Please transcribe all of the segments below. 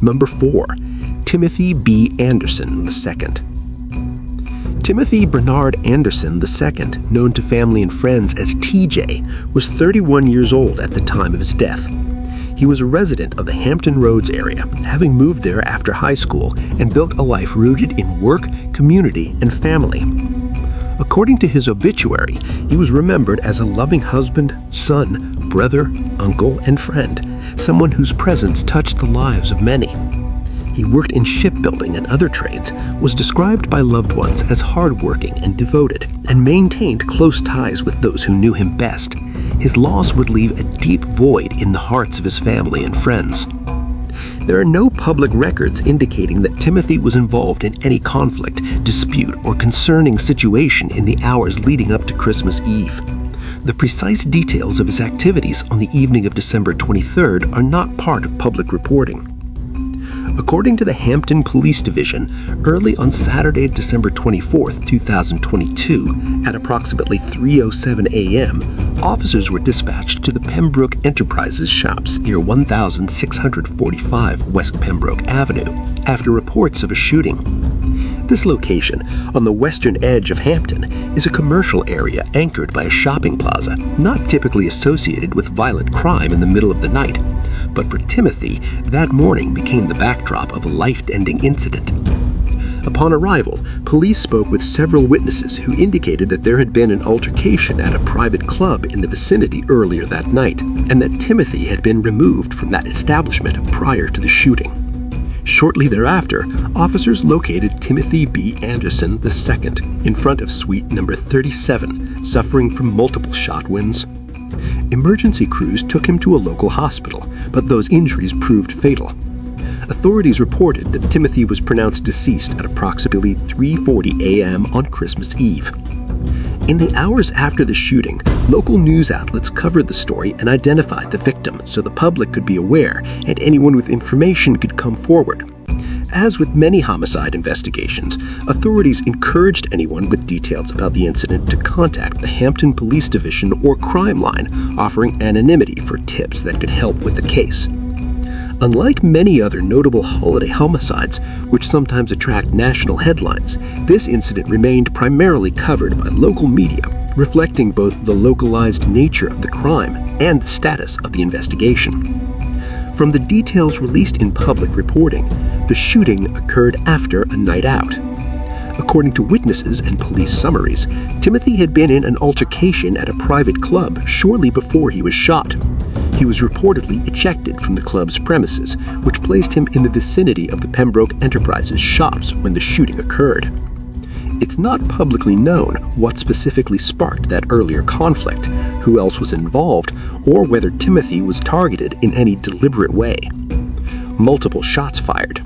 Number 4. Timothy B. Anderson II. Timothy Bernard Anderson II, known to family and friends as TJ, was 31 years old at the time of his death. He was a resident of the Hampton Roads area, having moved there after high school and built a life rooted in work, community, and family. According to his obituary, he was remembered as a loving husband, son, brother, uncle, and friend, someone whose presence touched the lives of many. He worked in shipbuilding and other trades, was described by loved ones as hardworking and devoted, and maintained close ties with those who knew him best. His loss would leave a deep void in the hearts of his family and friends. There are no public records indicating that Timothy was involved in any conflict, dispute, or concerning situation in the hours leading up to Christmas Eve. The precise details of his activities on the evening of December 23rd are not part of public reporting. According to the Hampton Police Division, early on Saturday, December 24, 2022, at approximately 3:07 a.m., officers were dispatched to the Pembroke Enterprises shops near 1645 West Pembroke Avenue after reports of a shooting. This location, on the western edge of Hampton, is a commercial area anchored by a shopping plaza, not typically associated with violent crime in the middle of the night. But for Timothy, that morning became the backdrop of a life-ending incident. Upon arrival, police spoke with several witnesses who indicated that there had been an altercation at a private club in the vicinity earlier that night, and that Timothy had been removed from that establishment prior to the shooting. Shortly thereafter, officers located Timothy B. Anderson II in front of suite number 37, suffering from multiple shot wounds. Emergency crews took him to a local hospital, but those injuries proved fatal. Authorities reported that Timothy was pronounced deceased at approximately 3:40 a.m. on Christmas Eve. In the hours after the shooting, local news outlets covered the story and identified the victim so the public could be aware and anyone with information could come forward. As with many homicide investigations, authorities encouraged anyone with details about the incident to contact the Hampton Police Division or Crime Line, offering anonymity for tips that could help with the case. Unlike many other notable holiday homicides, which sometimes attract national headlines, this incident remained primarily covered by local media, reflecting both the localized nature of the crime and the status of the investigation. From the details released in public reporting, the shooting occurred after a night out. According to witnesses and police summaries, Timothy had been in an altercation at a private club shortly before he was shot. He was reportedly ejected from the club's premises, which placed him in the vicinity of the Pembroke Enterprises shops when the shooting occurred. It's not publicly known what specifically sparked that earlier conflict, who else was involved, or whether Timothy was targeted in any deliberate way. Multiple shots fired.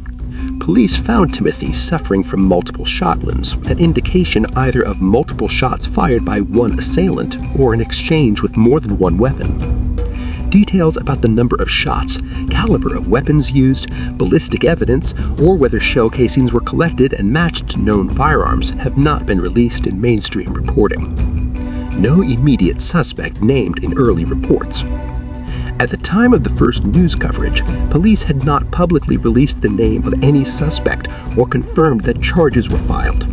Police found Timothy suffering from multiple shot wounds, an indication either of multiple shots fired by one assailant or an exchange with more than one weapon. Details about the number of shots, caliber of weapons used, ballistic evidence, or whether shell casings were collected and matched to known firearms have not been released in mainstream reporting. No immediate suspect named in early reports. At the time of the first news coverage, police had not publicly released the name of any suspect or confirmed that charges were filed.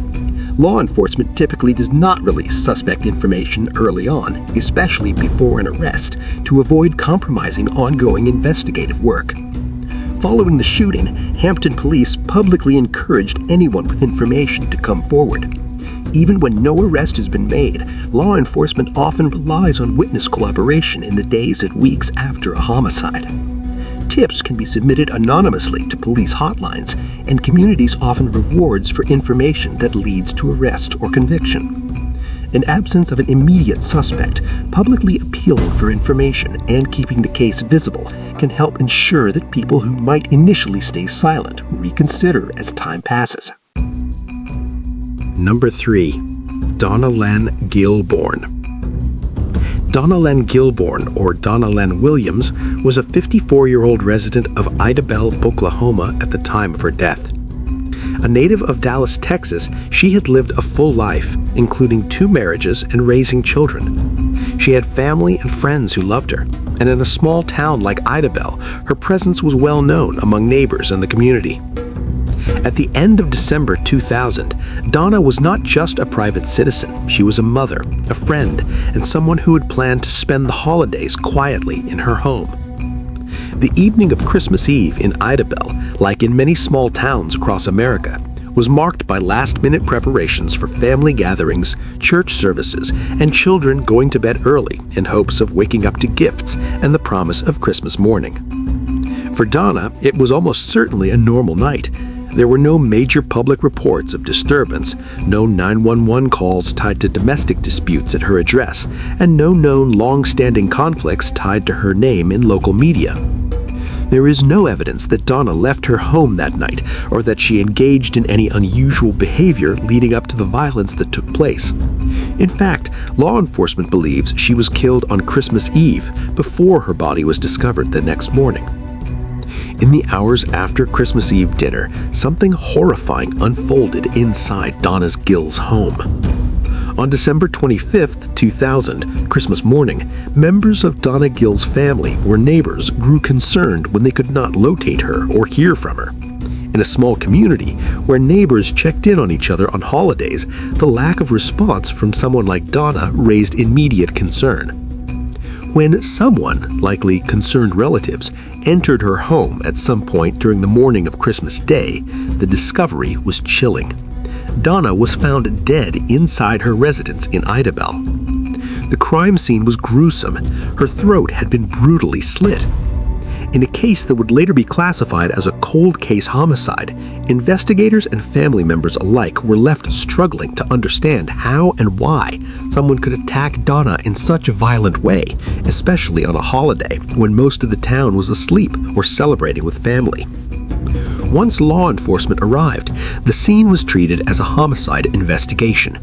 Law enforcement typically does not release suspect information early on, especially before an arrest, to avoid compromising ongoing investigative work. Following the shooting, Hampton police publicly encouraged anyone with information to come forward. Even when no arrest has been made, law enforcement often relies on witness collaboration in the days and weeks after a homicide. Tips can be submitted anonymously to police hotlines, and communities offer rewards for information that leads to arrest or conviction. In absence of an immediate suspect, publicly appealing for information and keeping the case visible can help ensure that people who might initially stay silent reconsider as time passes. Number 3. Donna Len Gilbourne. Donna Len Gilbourne, or Donna Len Williams, was a 54-year-old resident of Idabel, Oklahoma at the time of her death. A native of Dallas, Texas, she had lived a full life, including 2 marriages and raising children. She had family and friends who loved her, and in a small town like Idabel, her presence was well known among neighbors and the community. At the end of December 2000, Donna was not just a private citizen. She was a mother, a friend, and someone who had planned to spend the holidays quietly in her home. The evening of Christmas Eve in Idabel, like in many small towns across America, was marked by last-minute preparations for family gatherings, church services, and children going to bed early in hopes of waking up to gifts and the promise of Christmas morning. For Donna, it was almost certainly a normal night. There were no major public reports of disturbance, no 911 calls tied to domestic disputes at her address, and no known long-standing conflicts tied to her name in local media. There is no evidence that Donna left her home that night or that she engaged in any unusual behavior leading up to the violence that took place. In fact, law enforcement believes she was killed on Christmas Eve before her body was discovered the next morning. In the hours after Christmas Eve dinner, something horrifying unfolded inside Donna Gill's home. On December 25, 2000, Christmas morning, members of Donna Gill's family or neighbors grew concerned when they could not locate her or hear from her. In a small community where neighbors checked in on each other on holidays, the lack of response from someone like Donna raised immediate concern. When someone, likely concerned relatives, entered her home at some point during the morning of Christmas Day, the discovery was chilling. Donna was found dead inside her residence in Idabel. The crime scene was gruesome. Her throat had been brutally slit. In a case that would later be classified as a cold case homicide, investigators and family members alike were left struggling to understand how and why someone could attack Donna in such a violent way, especially on a holiday when most of the town was asleep or celebrating with family. Once law enforcement arrived, the scene was treated as a homicide investigation.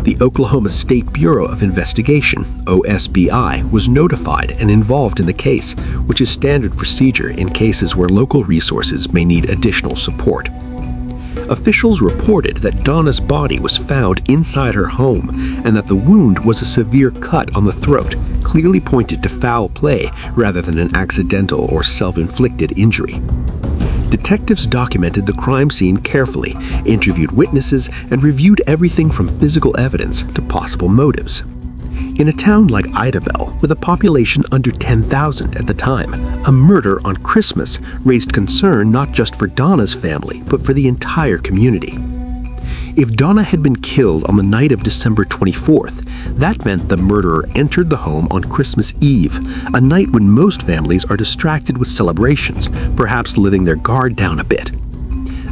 The Oklahoma State Bureau of Investigation, OSBI, was notified and involved in the case, which is standard procedure in cases where local resources may need additional support. Officials reported that Donna's body was found inside her home and that the wound was a severe cut on the throat, clearly pointed to foul play rather than an accidental or self-inflicted injury. Detectives documented the crime scene carefully, interviewed witnesses, and reviewed everything from physical evidence to possible motives. In a town like Idabel, with a population under 10,000 at the time, a murder on Christmas raised concern not just for Donna's family, but for the entire community. If Donna had been killed on the night of December 24th, that meant the murderer entered the home on Christmas Eve, a night when most families are distracted with celebrations, perhaps letting their guard down a bit.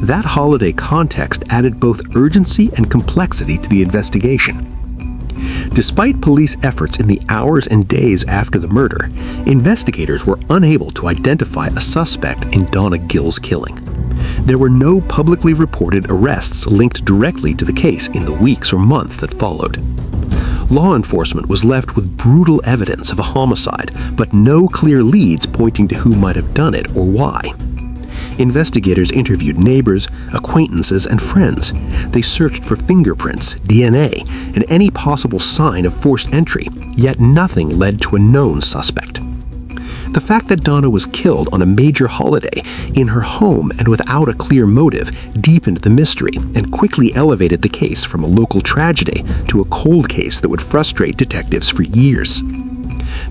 That holiday context added both urgency and complexity to the investigation. Despite police efforts in the hours and days after the murder, investigators were unable to identify a suspect in Donna Gill's killing. There were no publicly reported arrests linked directly to the case in the weeks or months that followed. Law enforcement was left with brutal evidence of a homicide, but no clear leads pointing to who might have done it or why. Investigators interviewed neighbors, acquaintances, and friends. They searched for fingerprints, DNA, and any possible sign of forced entry, yet nothing led to a known suspect. The fact that Donna was killed on a major holiday, in her home and without a clear motive, deepened the mystery and quickly elevated the case from a local tragedy to a cold case that would frustrate detectives for years.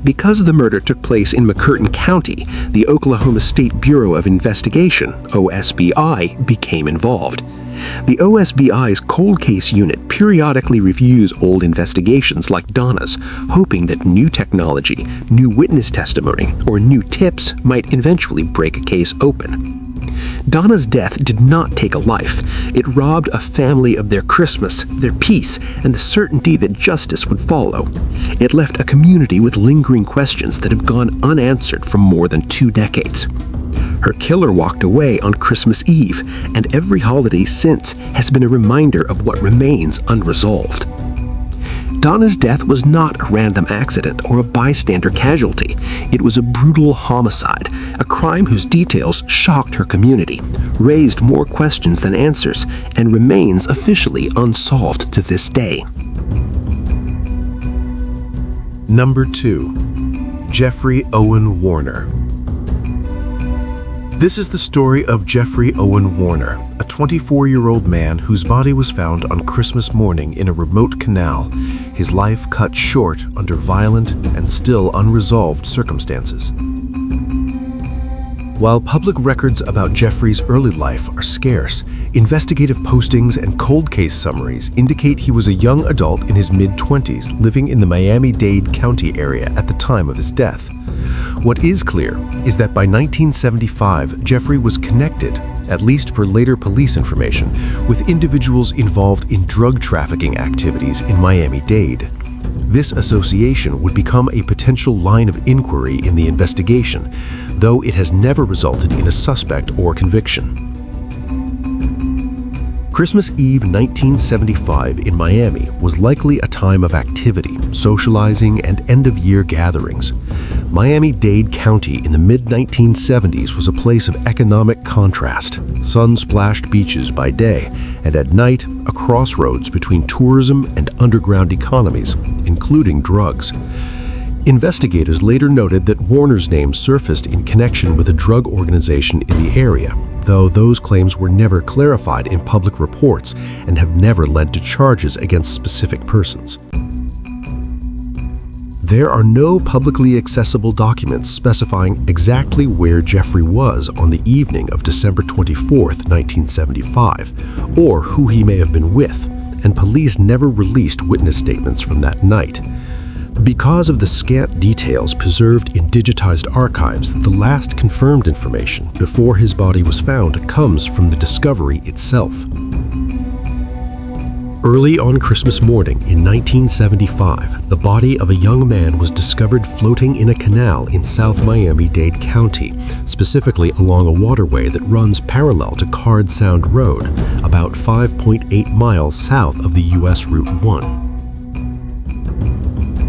Because the murder took place in McCurtain County, the Oklahoma State Bureau of Investigation, OSBI, became involved. The OSBI's cold case unit periodically reviews old investigations like Donna's, hoping that new technology, new witness testimony, or new tips might eventually break a case open. Donna's death did not take a life. It robbed a family of their Christmas, their peace, and the certainty that justice would follow. It left a community with lingering questions that have gone unanswered for more than 2 decades. Her killer walked away on Christmas Eve, and every holiday since has been a reminder of what remains unresolved. Donna's death was not a random accident or a bystander casualty. It was a brutal homicide, a crime whose details shocked her community, raised more questions than answers, and remains officially unsolved to this day. Number 2. Jeffrey Owen Warner. This is the story of Jeffrey Owen Warner, a 24-year-old man whose body was found on Christmas morning in a remote canal, his life cut short under violent and still unresolved circumstances. While public records about Jeffrey's early life are scarce, investigative postings and cold case summaries indicate he was a young adult in his mid-20s living in the Miami-Dade County area at the time of his death. What is clear is that by 1975, Jeffrey was connected, at least per later police information, with individuals involved in drug trafficking activities in Miami-Dade. This association would become a potential line of inquiry in the investigation, though it has never resulted in a suspect or conviction. Christmas Eve 1975 in Miami was likely a time of activity, socializing, and end-of-year gatherings. Miami-Dade County in the mid-1970s was a place of economic contrast, sun-splashed beaches by day, and at night, a crossroads between tourism and underground economies, including drugs. Investigators later noted that Warner's name surfaced in connection with a drug organization in the area, though those claims were never clarified in public reports and have never led to charges against specific persons. There are no publicly accessible documents specifying exactly where Jeffrey was on the evening of December 24, 1975, or who he may have been with, and police never released witness statements from that night. Because of the scant details preserved in digitized archives, the last confirmed information before his body was found comes from the discovery itself. Early on Christmas morning in 1975, the body of a young man was discovered floating in a canal in South Miami-Dade County, specifically along a waterway that runs parallel to Card Sound Road, about 5.8 miles south of the U.S. Route 1.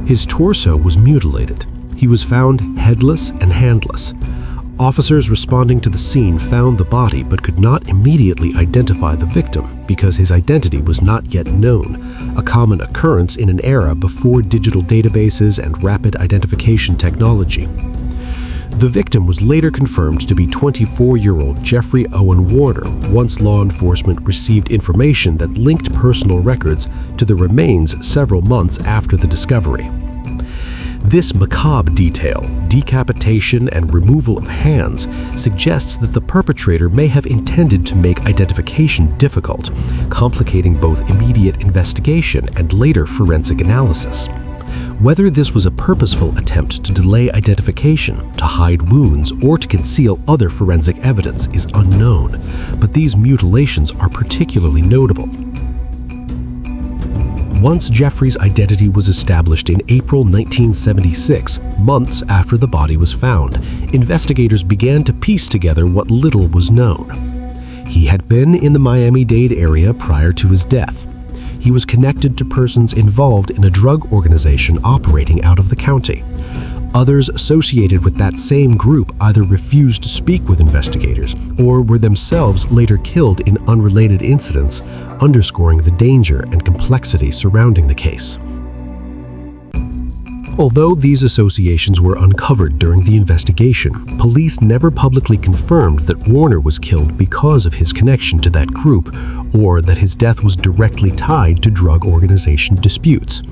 His torso was mutilated. He was found headless and handless. Officers responding to the scene found the body but could not immediately identify the victim because his identity was not yet known, a common occurrence in an era before digital databases and rapid identification technology. The victim was later confirmed to be 24-year-old Jeffrey Owen Warner once law enforcement received information that linked personal records to the remains several months after the discovery. This macabre detail, decapitation and removal of hands, suggests that the perpetrator may have intended to make identification difficult, complicating both immediate investigation and later forensic analysis. Whether this was a purposeful attempt to delay identification, to hide wounds, or to conceal other forensic evidence is unknown, but these mutilations are particularly notable. Once Jeffrey's identity was established in April 1976, months after the body was found, investigators began to piece together what little was known. He had been in the Miami-Dade area prior to his death. He was connected to persons involved in a drug organization operating out of the county. Others associated with that same group either refused to speak with investigators or were themselves later killed in unrelated incidents, underscoring the danger and complexity surrounding the case. Although these associations were uncovered during the investigation, police never publicly confirmed that Warner was killed because of his connection to that group or that his death was directly tied to drug organization disputes.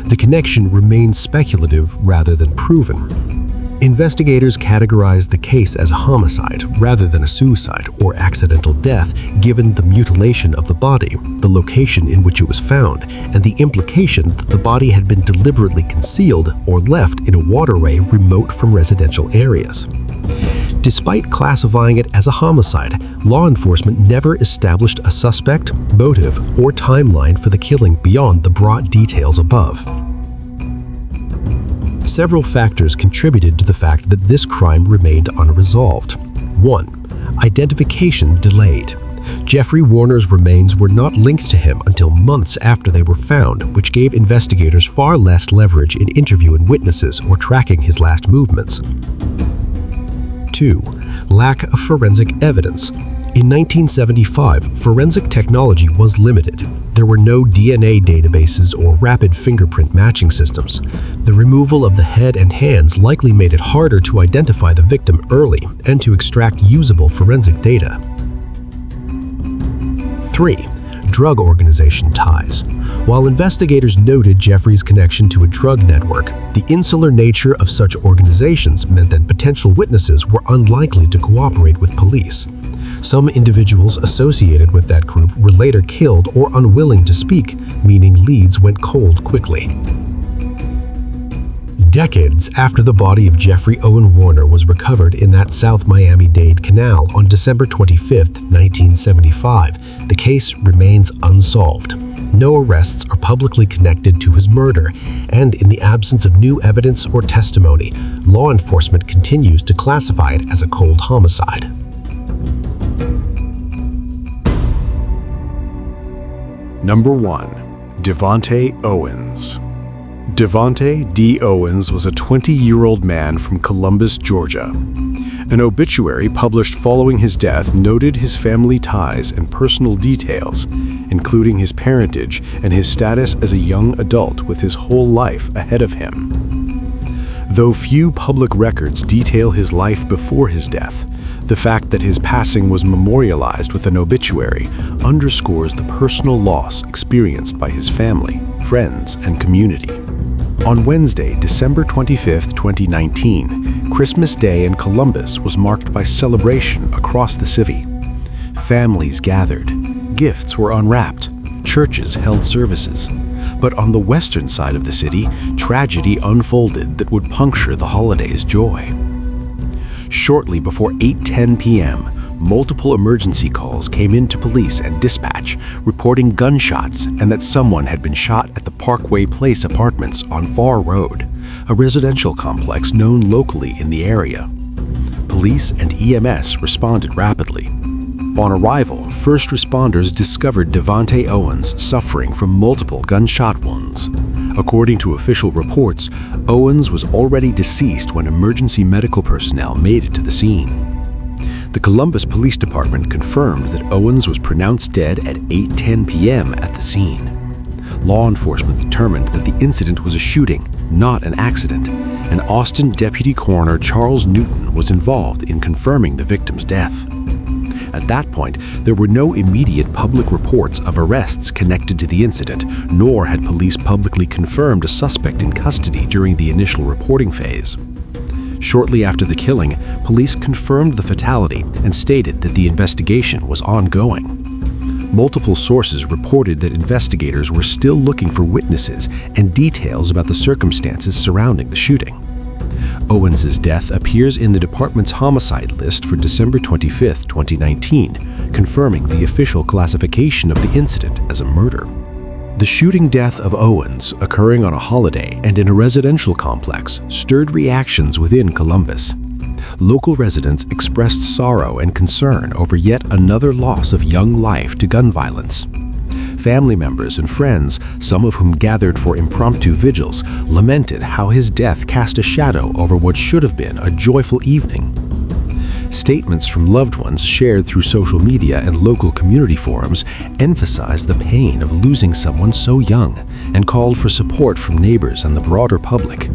The connection remained speculative rather than proven. Investigators categorized the case as a homicide rather than a suicide or accidental death given the mutilation of the body, the location in which it was found, and the implication that the body had been deliberately concealed or left in a waterway remote from residential areas. Despite classifying it as a homicide, law enforcement never established a suspect, motive, or timeline for the killing beyond the broad details above. Several factors contributed to the fact that this crime remained unresolved. 1. Identification delayed. Jeffrey Warner's remains were not linked to him until months after they were found, which gave investigators far less leverage in interviewing witnesses or tracking his last movements. 2. Lack of forensic evidence. In 1975, forensic technology was limited. There were no DNA databases or rapid fingerprint matching systems. The removal of the head and hands likely made it harder to identify the victim early and to extract usable forensic data. 3. Drug organization ties. While investigators noted Jeffrey's connection to a drug network, the insular nature of such organizations meant that potential witnesses were unlikely to cooperate with police. Some individuals associated with that group were later killed or unwilling to speak, meaning leads went cold quickly. Decades after the body of Jeffrey Owen Warner was recovered in that South Miami-Dade canal on December 25, 1975, the case remains unsolved. No arrests are publicly connected to his murder, and in the absence of new evidence or testimony, law enforcement continues to classify it as a cold homicide. Number 1. Devante Owens. Devante D. Owens was a 20-year-old man from Columbus, Georgia. An obituary published following his death noted his family ties and personal details, including his parentage and his status as a young adult with his whole life ahead of him. Though few public records detail his life before his death, the fact that his passing was memorialized with an obituary underscores the personal loss experienced by his family, friends, and community. On Wednesday, December 25, 2019, Christmas Day in Columbus was marked by celebration across the city. Families gathered, gifts were unwrapped, churches held services. But on the western side of the city, tragedy unfolded that would puncture the holiday's joy. Shortly before 8:10 p.m., multiple emergency calls came into police and dispatch, reporting gunshots and that someone had been shot at the Parkway Place Apartments on Farr Road, a residential complex known locally in the area. Police and EMS responded rapidly. On arrival, first responders discovered Devante Owens suffering from multiple gunshot wounds. According to official reports, Owens was already deceased when emergency medical personnel made it to the scene. The Columbus Police Department confirmed that Owens was pronounced dead at 8:10 p.m. at the scene. Law enforcement determined that the incident was a shooting, not an accident, and Austin Deputy Coroner Charles Newton was involved in confirming the victim's death. At that point, there were no immediate public reports of arrests connected to the incident, nor had police publicly confirmed a suspect in custody during the initial reporting phase. Shortly after the killing, police confirmed the fatality and stated that the investigation was ongoing. Multiple sources reported that investigators were still looking for witnesses and details about the circumstances surrounding the shooting. Owens's death appears in the department's homicide list for December 25, 2019, confirming the official classification of the incident as a murder. The shooting death of Owens, occurring on a holiday and in a residential complex, stirred reactions within Columbus. Local residents expressed sorrow and concern over yet another loss of young life to gun violence. Family members and friends, some of whom gathered for impromptu vigils, lamented how his death cast a shadow over what should have been a joyful evening. Statements from loved ones shared through social media and local community forums emphasized the pain of losing someone so young and called for support from neighbors and the broader public.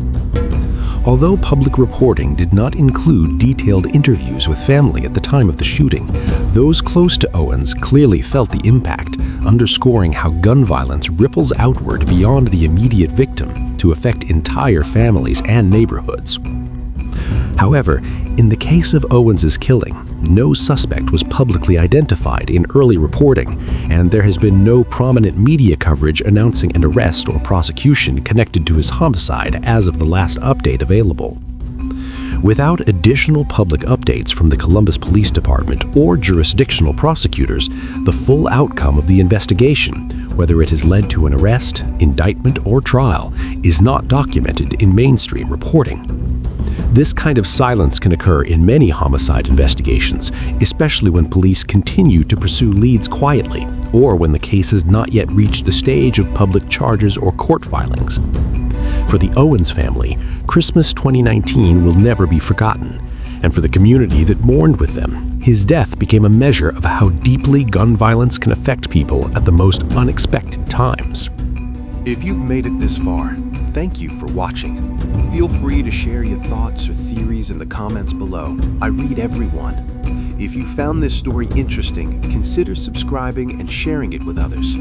Although public reporting did not include detailed interviews with family at the time of the shooting, those close to Owens clearly felt the impact, underscoring how gun violence ripples outward beyond the immediate victim to affect entire families and neighborhoods. However, in the case of Owens's killing, no suspect was publicly identified in early reporting, and there has been no prominent media coverage announcing an arrest or prosecution connected to his homicide as of the last update available. Without additional public updates from the Columbus Police Department or jurisdictional prosecutors, the full outcome of the investigation, whether it has led to an arrest, indictment, or trial, is not documented in mainstream reporting. This kind of silence can occur in many homicide investigations, especially when police continue to pursue leads quietly, or when the case has not yet reached the stage of public charges or court filings. For the Owens family, Christmas 2019 will never be forgotten, and for the community that mourned with them, His death became a measure of how deeply gun violence can affect people at the most unexpected times. If you've made it this far, thank you for watching. Feel free to share your thoughts or theories in the comments below. I read every one. If you found this story interesting, consider subscribing and sharing it with others.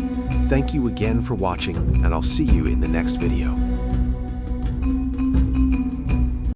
Thank you again for watching, and I'll see you in the next video.